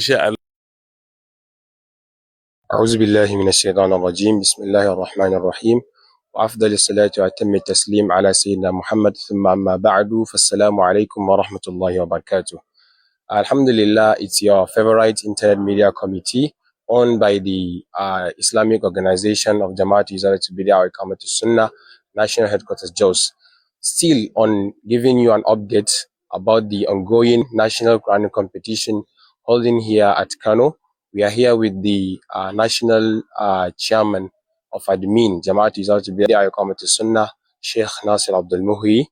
inshallah. أعوذ بالله من الشيطان الرجيم بسم الله الرحمن الرحيم وأفضل الصلاة وأتم التسليم على سيدنا محمد ثم أما بعد فالسلام عليكم ورحمة الله وبركاته. Alhamdulillah, it's your favorite internet media committee owned by the Islamic Organization of Jamaat Izalatul Bid'ah wa Iqamatus Sunnah, National Headquarters, JOS. Still on giving you an update about the ongoing National Quranic competition holding here at Kano. We are here with the National Chairman of Admin, Jamaat Izalatul Bid'ah wa Iqamatus Sunnah, Sheikh AbduMuhyi.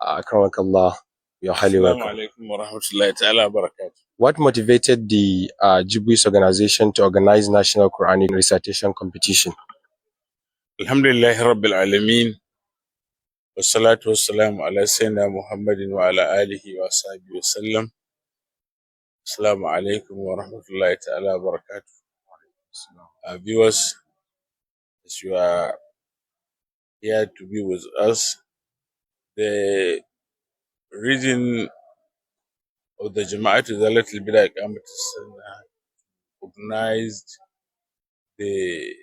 Akramakallah, you're highly Assalamu welcome. alaikum wa rahmatullahi ta'ala wa barakatuh. What motivated the Jibris organization to organize National Quranic Recitation competition? Alhamdulillahi Rabbil Alameen. Wassalatu wassalamu ala Sayyidina Muhammadin wa ala alihi wa sahbihi wa sallam. Assalamu alaikum wa rahmatullahi ta'ala wa barakatuh. Viewers, as you are here to be with us, the reason of the Jama'at Izalatul Bid'ah wa Iqamatus Sunnah organized the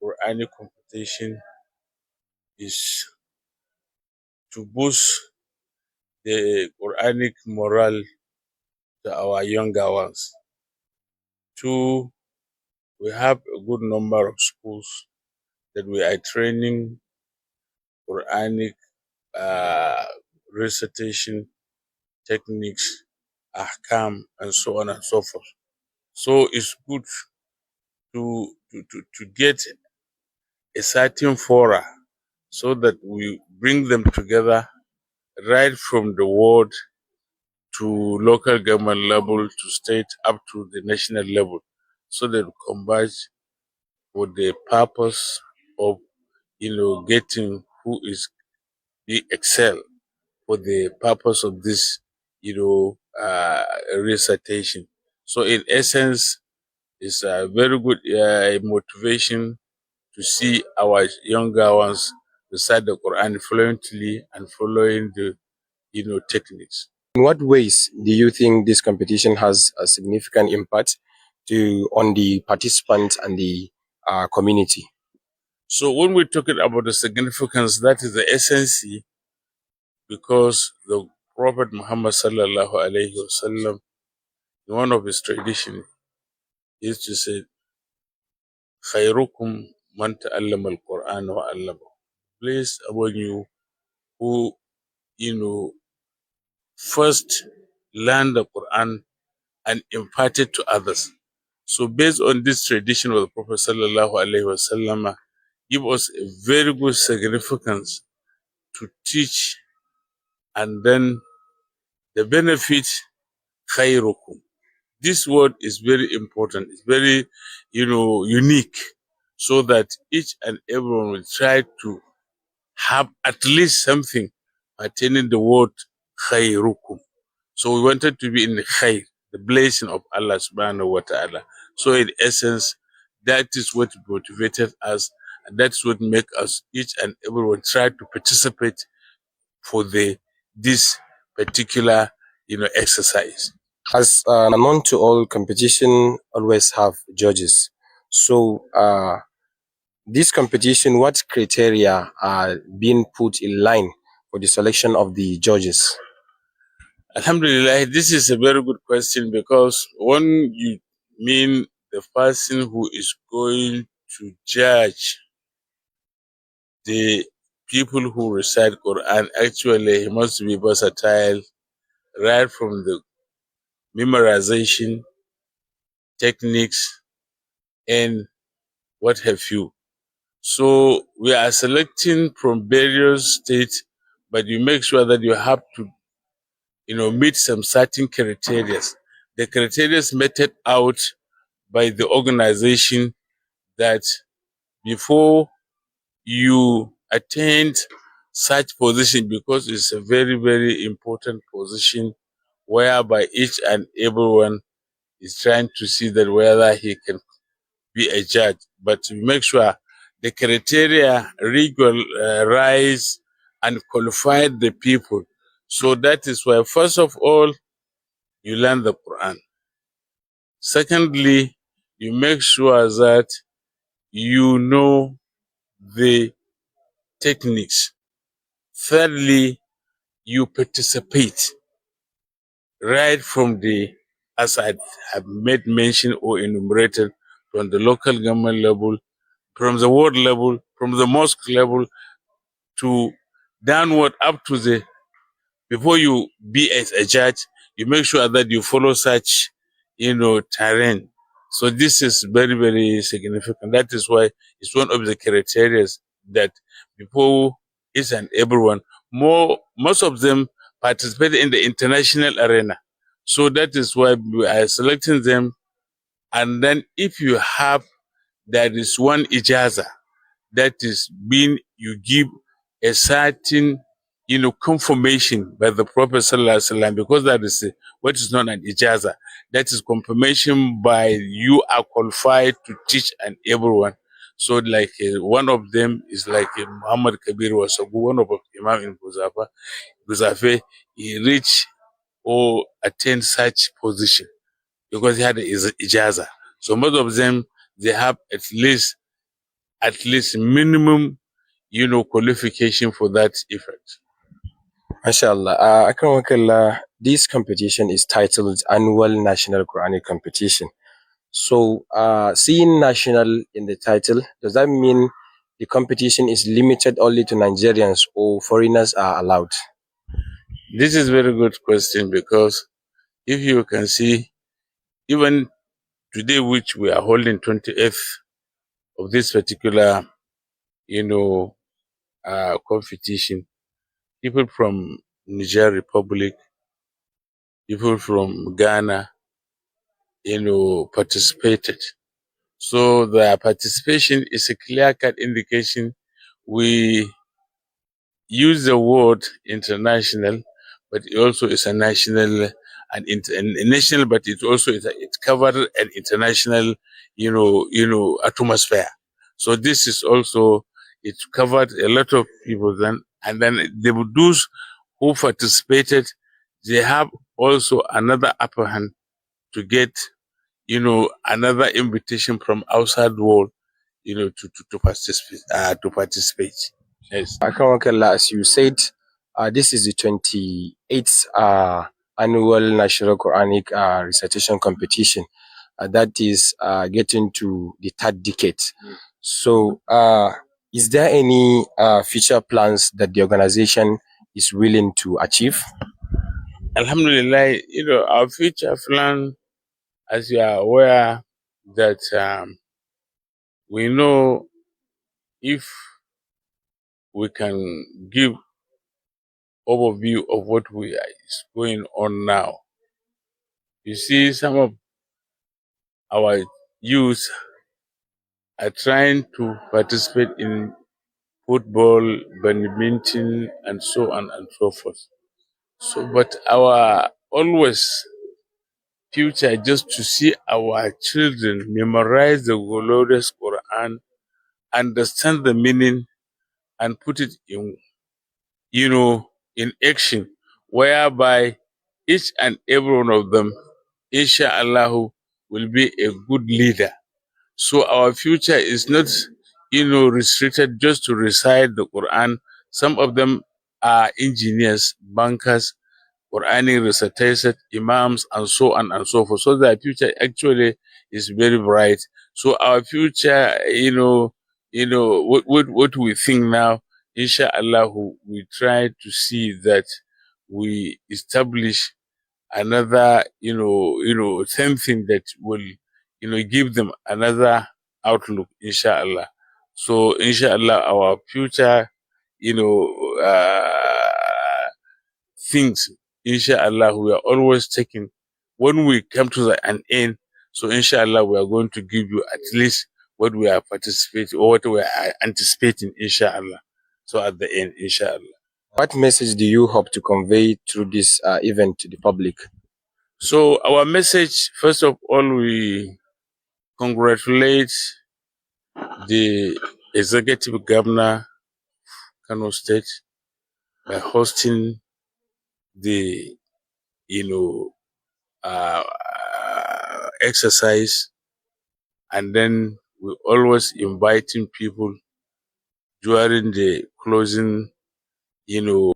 Quranic competition is to boost the Quranic morale to our younger ones. Two, we have a good number of schools that we are training Quranic recitation techniques, ahkam, and so on and so forth. So it's good to get a certain fora so that we bring them together right from the ward to local government level, to state, up to the national level, so that we converge for the purpose of, getting who is the excel for the purpose of this, recitation. So in essence, it's a very good motivation to see our younger ones recite the Quran fluently and following the, techniques. In what ways do you think this competition has a significant impact on the participants and the community? So when we're talking about the significance, that is the essence, because the Prophet Muhammad sallallahu alaihi wasallam, in one of his traditions, used to say, "Khairukum man ta'allama al-Quran wa 'allama." Please among you who, first learn the Quran and impart it to others. So based on this tradition of the Prophet sallallahu alaihi wasallam, give us a very good significance to teach, and then the benefit, khairukum. This word is very important. It's very, unique, so that each and everyone will try to have at least something pertaining the word khairukum. So we wanted to be in the khair, the blessing of Allah subhanahu wa ta'ala. So in essence, that is what motivated us, and that's what make us each and everyone try to participate for this particular, exercise. As known to all, competition always have judges. So this competition, what criteria are being put in line for the selection of the judges? Alhamdulillah, this is a very good question, because when you mean the person who is going to judge the people who recite Quran, actually he must be versatile, right from the memorization techniques and what have you. So we are selecting from various states, but you make sure that you have to, meet some certain criteria. The criteria meted out by the organization, that before you attain such position, because it's a very, very important position whereby each and everyone is trying to see that whether he can be a judge, but to make sure the criteria regularize and qualify the people. So that is why, first of all, you learn the Quran. Secondly, you make sure that you know the techniques. Thirdly, you participate right from the, as I have made mention or enumerated, from the local government level, from the ward level, from the mosque level, to downward up to the, before you be as a judge, you make sure that you follow such, terrain. So this is very, very significant. That is why it's one of the criteria that before each and everyone, most of them participate in the international arena. So that is why we are selecting them. And then if you have, there is one ijaza, that is being, you give a certain, confirmation by the Prophet Sallallahu Alaihi Wasallam, because that is what is known as ijaza. That is confirmation by you are qualified to teach and everyone. So like one of them is like Muhammad Kabir was one of Imam in Guzafe, he reached or attained such position because he had ijaza. So most of them, they have at least minimum, qualification for that effect. MashaAllah. Akramakallah, this competition is titled Annual National Quranic Competition. So, seeing national in the title, does that mean the competition is limited only to Nigerians or foreigners are allowed? This is a very good question, because if you can see, even today, which we are holding 28th of this particular, you know, competition, people from Niger Republic, people from Ghana, participated. So the participation is a clear-cut indication. We use the word international, but it also is a national and a national, but it also it covered an international, atmosphere. So this is also, it covered a lot of people then, and then those who participated, they have also another upper hand to get, another invitation from outside world, to participate. Yes. Akramakallah, as you said, this is the 28th annual National Quranic Recitation Competition. That is getting to the third decade. So, is there any future plans that the organization is willing to achieve? Alhamdulillah, our future plan, as you are aware, that we know, if we can give overview of what is going on now. You see, some of our youth are trying to participate in football, badminton, and so on and so forth. So, but our always future, just to see our children memorize the glorious Quran, understand the meaning, and put it in action, whereby each and every one of them, inshallah, will be a good leader. So our future is not, restricted just to recite the Quran. Some of them are engineers, bankers, Quranic recitation, imams, and so on and so forth. So the future actually is very bright. So our future, what we think now, inshallah, we try to see that we establish another, same thing that will, give them another outlook, inshallah. So inshallah, our future, you know, uh, things, inshallah, we are always taking, when we come to an end, so inshallah, we are going to give you at least what we are participating or what we are anticipating, inshallah. So at the end, inshallah. What message do you hope to convey through this event to the public? So our message, first of all, we congratulate the executive governor, Kano State, by hosting the, you know, exercise, and then we always inviting people during the closing, you know,